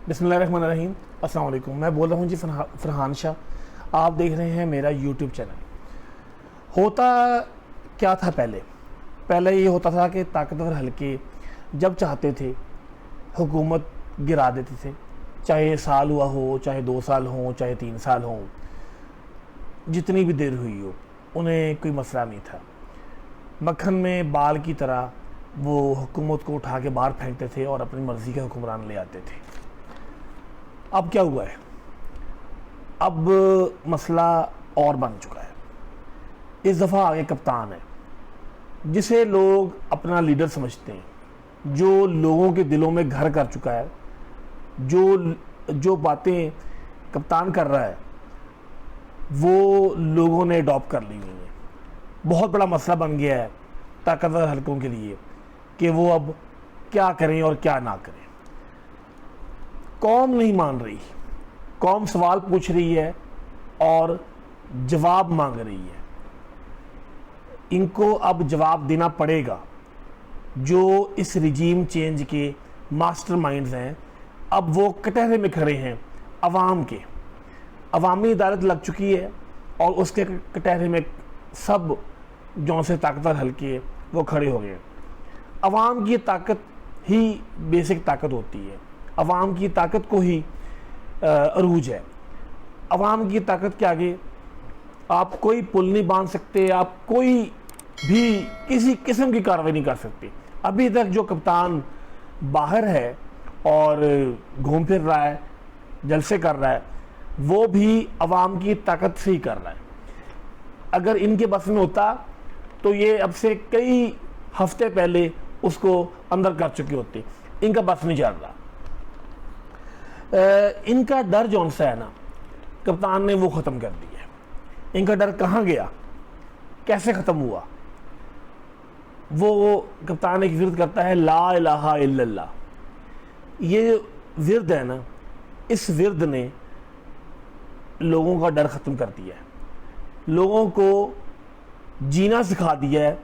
بسم اللہ الرحمن الرحیم۔ السلام علیکم، میں بول رہا ہوں جی فرحان شاہ، آپ دیکھ رہے ہیں میرا یوٹیوب چینل۔ ہوتا کیا تھا پہلے یہ ہوتا تھا کہ طاقتور حلقے جب چاہتے تھے حکومت گرا دیتے تھے، چاہے سال ہوا ہو، چاہے 2 سال ہوں، چاہے 3 سال ہوں، جتنی بھی دیر ہوئی ہو انہیں کوئی مسئلہ نہیں تھا۔ مکھن میں بال کی طرح وہ حکومت کو اٹھا کے باہر پھینکتے تھے اور اپنی مرضی کے حکمران لے آتے تھے۔ اب کیا ہوا ہے؟ اب مسئلہ اور بن چکا ہے۔ اس دفعہ آگے کپتان ہے جسے لوگ اپنا لیڈر سمجھتے ہیں، جو لوگوں کے دلوں میں گھر کر چکا ہے، جو باتیں کپتان کر رہا ہے وہ لوگوں نے اڈاپٹ کر لی ہوئی ہیں۔ بہت بڑا مسئلہ بن گیا ہے طاقتور حلقوں کے لیے کہ وہ اب کیا کریں اور کیا نہ کریں۔ قوم نہیں مان رہی، قوم سوال پوچھ رہی ہے اور جواب مانگ رہی ہے۔ ان کو اب جواب دینا پڑے گا۔ جو اس رجیم چینج کے ماسٹر مائنڈز ہیں اب وہ کٹہرے میں کھڑے ہیں، عوام کے۔ عوامی عدالت لگ چکی ہے اور اس کے کٹہرے میں سب جو سے طاقتور حلقے وہ کھڑے ہو گئے۔ عوام کی طاقت ہی بیسک طاقت ہوتی ہے، عوام کی طاقت کو ہی عروج ہے۔ عوام کی طاقت کے آگے آپ کوئی پل نہیں باندھ سکتے، آپ کوئی بھی کسی قسم کی کارروائی نہیں کر سکتے۔ ابھی تک جو کپتان باہر ہے اور گھوم پھر رہا ہے، جلسے کر رہا ہے، وہ بھی عوام کی طاقت سے ہی کر رہا ہے۔ اگر ان کے بس میں ہوتا تو یہ اب سے کئی ہفتے پہلے اس کو اندر کر چکے ہوتے۔ ان کا بس نہیں چل رہا۔ ان کا ڈر جون سا ہے نا، کپتان نے وہ ختم کر دیا ہے۔ ان کا ڈر کہاں گیا، کیسے ختم ہوا؟ وہ کپتان ایک ورد کرتا ہے، لا الہ الا اللہ۔ یہ ورد ہے نا، اس ورد نے لوگوں کا ڈر ختم کر دیا ہے، لوگوں کو جینا سکھا دیا ہے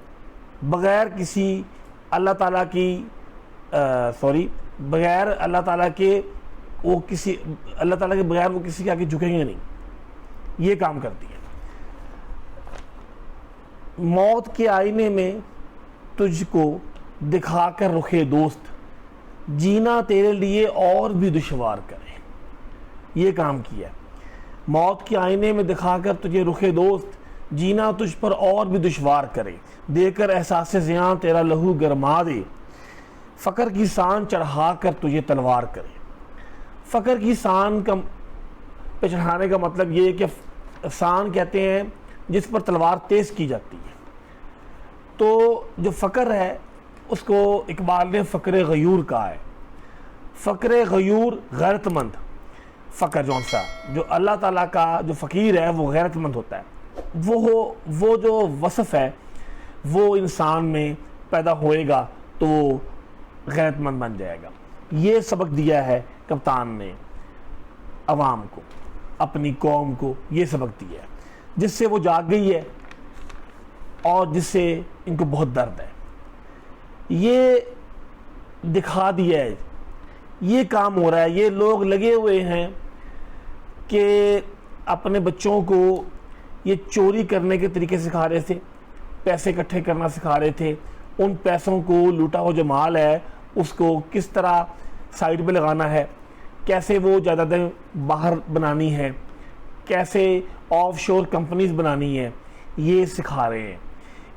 بغیر کسی اللہ تعالیٰ کی بغیر اللہ تعالیٰ کے اللہ تعالیٰ کے بغیر وہ کسی کے آگے جھکیں گے نہیں۔ یہ کام کرتی ہے۔ موت کے آئینے میں تجھ کو دکھا کر رخے دوست، جینا تیرے لیے اور بھی دشوار کرے۔ یہ کام کیا ہے۔ موت کے آئینے میں دکھا کر تجھے رخے دوست، جینا تجھ پر اور بھی دشوار کرے، دے کر احساس زیاں تیرا لہو گرما دے، فقر کی سان چڑھا کر تجھے تلوار کرے۔ فقر کی سان پہ چڑھانے کا مطلب یہ کہ سان کہتے ہیں جس پر تلوار تیز کی جاتی ہے۔ تو جو فقر ہے اس کو اقبال نے فقر غیور کہا ہے۔ فقر غیور غیرت مند، فقر جون سا جو اللہ تعالیٰ کا جو فقیر ہے وہ غیرت مند ہوتا ہے۔ وہ جو وصف ہے وہ انسان میں پیدا ہوئے گا تو وہ غیرت مند بن جائے گا۔ یہ سبق دیا ہے کپتان نے عوام کو، اپنی قوم کو یہ سبق دیا ہے، جس سے وہ جاگ گئی ہے اور جس سے ان کو بہت درد ہے۔ یہ دکھا دیا ہے، یہ کام ہو رہا ہے۔ یہ لوگ لگے ہوئے ہیں کہ اپنے بچوں کو یہ چوری کرنے کے طریقے سکھا رہے تھے، پیسے اکٹھے کرنا سکھا رہے تھے۔ ان پیسوں کو لوٹا ہوا جو مال ہے اس کو کس طرح سائڈ پہ لگانا ہے، کیسے وہ جائیدادیں باہر بنانی ہے، کیسے آف شور کمپنیز بنانی ہے، یہ سکھا رہے ہیں۔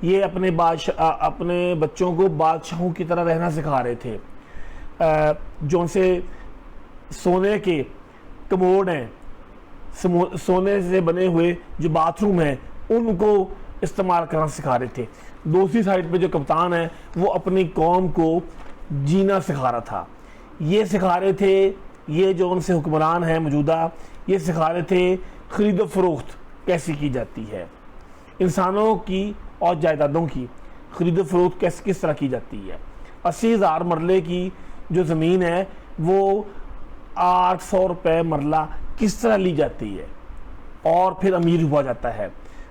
یہ اپنے بچوں کو بادشاہوں کی طرح رہنا سکھا رہے تھے۔ جو سے سونے کے کموڈ ہیں، سونے سے بنے ہوئے جو باتھ روم ہیں ان کو استعمال کرنا سکھا رہے تھے۔ دوسری سائڈ پہ جو کپتان ہے وہ اپنی قوم کو جینا سکھا رہا تھا۔ یہ سکھا رہے تھے، یہ جو ان سے حکمران ہیں موجودہ، یہ سکھا رہے تھے خرید و فروخت کیسی کی جاتی ہے، انسانوں کی اور جائیدادوں کی خرید و فروخت کس طرح کی جاتی ہے۔ 80,000 مرلے کی جو زمین ہے وہ 800 روپے مرلہ کس طرح لی جاتی ہے اور پھر امیر ہوا جاتا ہے۔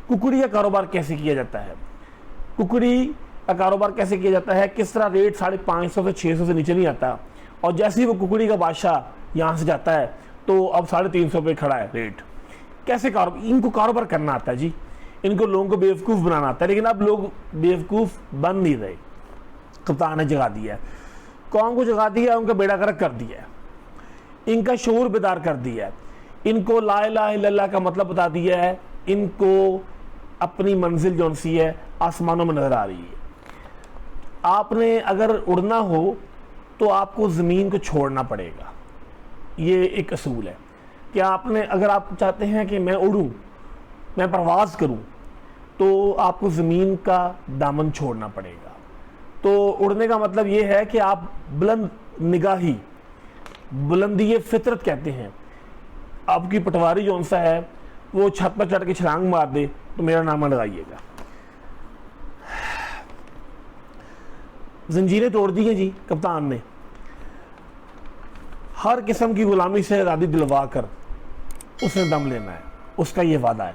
ککڑی کا کاروبار کیسے کیا جاتا ہے، ککڑی کا کاروبار کیسے کیا جاتا ہے، کس طرح ریٹ 550 سے 600 سے نیچے نہیں آتا، اور جیسے ہی وہ ککڑی کا بادشاہ یہاں سے جاتا ہے تو اب 350 پہ کھڑا ہے ریٹ. کیسے ان کو کاروبار کرنا آتا ہے جی, ان کو لوگوں کو بیوقوف بنانا آتا ہے, لیکن اب لوگ بیوقوف بن نہیں رہے. کپتان نے جگا دیا ہے, قوم کو جگا دیا ہے, ان کا بیڑا غرق کر دیا ہے, ان کا شعور بیدار کر دیا ہے, ان کو لا الہ الا اللہ کا مطلب بتا دیا ہے, ان کو اپنی منزل جون سی ہے آسمانوں میں نظر آ رہی ہے. آپ نے اگر اڑنا ہو تو آپ کو زمین کو چھوڑنا پڑے گا. یہ ایک اصول ہے کہ اگر آپ چاہتے ہیں کہ میں اڑوں, میں پرواز کروں, تو آپ کو زمین کا دامن چھوڑنا پڑے گا. تو اڑنے کا مطلب یہ ہے کہ آپ بلند نگاہی, بلندی فطرت کہتے ہیں. آپ کی پٹواری جون سا ہے وہ چھت پر چڑھ کے چھلانگ مار دے تو میرا نام لگائیے گا. زنجیریں توڑ دی ہیں جی کپتان نے, ہر قسم کی غلامی سے آزادی دلوا کر اس نے دم لینا ہے. اس کا یہ وعدہ ہے.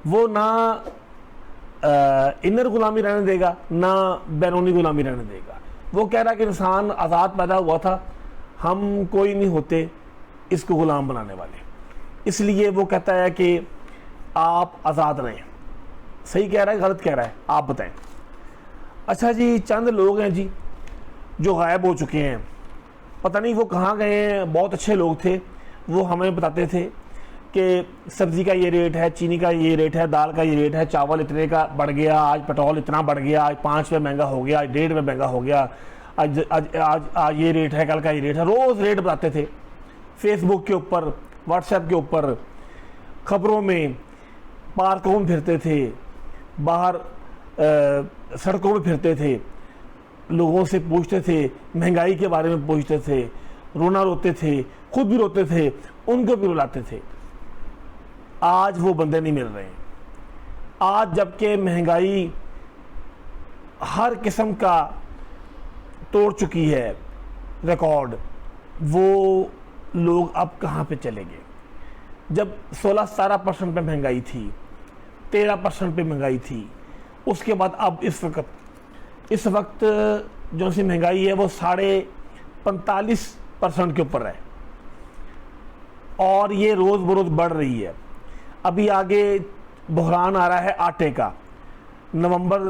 وہ نہ انر غلامی رہنے دے گا, نہ بیرونی غلامی رہنے دے گا. وہ کہہ رہا ہے کہ انسان آزاد پیدا ہوا تھا, ہم کوئی نہیں ہوتے اس کو غلام بنانے والے. اس لیے وہ کہتا ہے کہ آپ آزاد رہیں. صحیح کہہ رہا ہے غلط کہہ رہا ہے, آپ بتائیں. اچھا جی, چند لوگ ہیں جی جو غائب ہو چکے ہیں, پتہ نہیں وہ کہاں گئے ہیں. بہت اچھے لوگ تھے, وہ ہمیں بتاتے تھے کہ سبزی کا یہ ریٹ ہے, چینی کا یہ ریٹ ہے, دال کا یہ ریٹ ہے, چاول اتنے کا بڑھ گیا, آج پٹرول اتنا بڑھ گیا, آج 5 روپے مہنگا ہو گیا, آج 1.5 روپے مہنگا ہو گیا, آج یہ ریٹ ہے, کل کا یہ ریٹ ہے. روز ریٹ بتاتے تھے فیس بک کے اوپر, واٹس ایپ کے اوپر, خبروں میں, پارکوں میں پھرتے تھے, باہر سڑکوں میں پھرتے تھے, لوگوں سے پوچھتے تھے, مہنگائی کے بارے میں پوچھتے تھے, روتے تھے, خود بھی روتے تھے, ان کو بھی رلاتے تھے. آج وہ بندے نہیں مل رہے ہیں. آج جبکہ مہنگائی ہر قسم کا توڑ چکی ہے ریکارڈ, وہ لوگ اب کہاں پہ چلے گئے؟ جب 16-17% پہ مہنگائی تھی, 13% پہ مہنگائی تھی, اس کے بعد اب اس وقت جو سی مہنگائی ہے وہ 45% کے اوپر ہے, اور یہ روز بروز بڑھ رہی ہے. ابھی آگے بحران آ رہا ہے آٹے کا. نومبر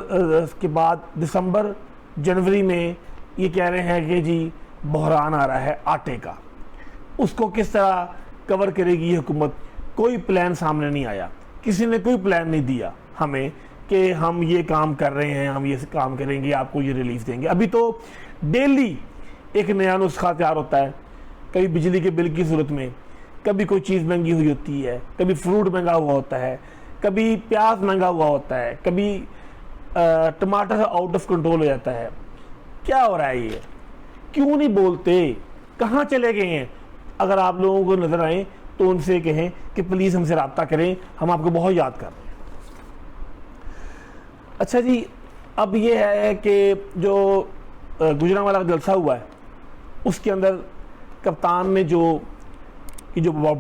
کے بعد دسمبر جنوری میں یہ کہہ رہے ہیں کہ جی بحران آ رہا ہے آٹے کا. اس کو کس طرح کور کرے گی یہ حکومت؟ کوئی پلان سامنے نہیں آیا, کسی نے کوئی پلان نہیں دیا ہمیں کہ ہم یہ کام کر رہے ہیں, ہم یہ کام کریں گے, آپ کو یہ ریلیف دیں گے. ابھی تو ڈیلی ایک نیا نسخہ تیار ہوتا ہے. کبھی بجلی کے بل کی صورت میں, کبھی کوئی چیز مہنگی ہوئی ہوتی ہے, کبھی فروٹ مہنگا ہوا ہوتا ہے, کبھی پیاز مہنگا ہوا ہوتا ہے, کبھی ٹماٹر آؤٹ آف کنٹرول ہو جاتا ہے. کیا ہو رہا ہے یہ؟ کیوں نہیں بولتے؟ کہاں چلے گئے ہیں؟ اگر آپ لوگوں کو نظر آئیں تو ان سے کہیں کہ پلیز ہم سے رابطہ کریں, ہم آپ کو بہت یاد کر رہے ہیں. اچھا جی, اب یہ ہے کہ جو گجرانوالہ کا جلسہ ہوا ہے اس کے اندر کپتان نے جو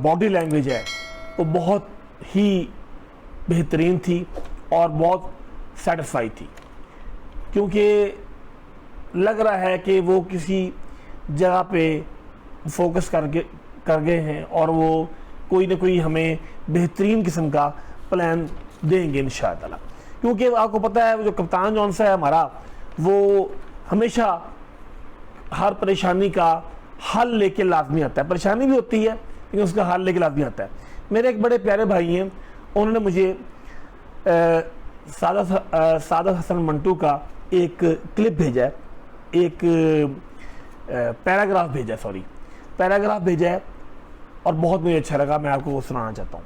باڈی لینگویج ہے وہ بہت ہی بہترین تھی اور بہت سیٹسفائی تھی, کیونکہ لگ رہا ہے کہ وہ کسی جگہ پہ فوکس کر گئے ہیں اور وہ کوئی نہ کوئی ہمیں بہترین قسم کا پلان دیں گے انشاءاللہ. کیونکہ آپ کو پتہ ہے جو کپتان جون سا ہے ہمارا, وہ ہمیشہ ہر پریشانی کا حل لے کے لازمی آتا ہے. پریشانی بھی ہوتی ہے لیکن اس کا حل لے کے لازمی آتا ہے. میرے ایک بڑے پیارے بھائی ہیں, انہوں نے مجھے سعادت حسن منٹو کا ایک کلپ بھیجا ہے, ایک پیراگراف بھیجا ہے اور بہت مجھے اچھا لگا. میں آپ کو وہ سنانا چاہتا ہوں.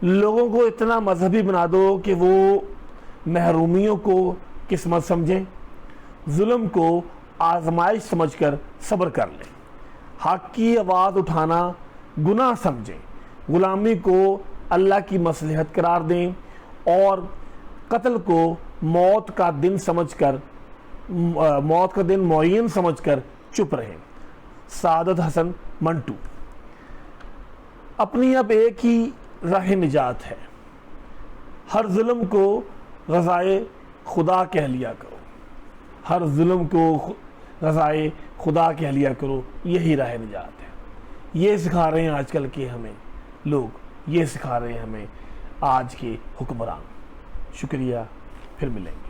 لوگوں کو اتنا مذہبی بنا دو کہ وہ محرومیوں کو قسمت سمجھیں, ظلم کو آزمائش سمجھ کر صبر کر لیں, حق کی آواز اٹھانا گناہ سمجھیں, غلامی کو اللہ کی مصلحت قرار دیں اور قتل کو موت کا دن معین سمجھ کر چپ رہیں. سعادت حسن منٹو. اپنی اب ایک ہی راہ نجات ہے, ہر ظلم کو رضائے خدا کہہ لیا کرو, ہر ظلم کو رضائے خدا کہہ لیا کرو, یہی راہ نجات ہے. یہ سکھا رہے ہیں آج کل کے ہمیں لوگ، یہ سکھا رہے ہیں ہمیں آج کے حکمران۔ شکریہ، پھر ملیں گے۔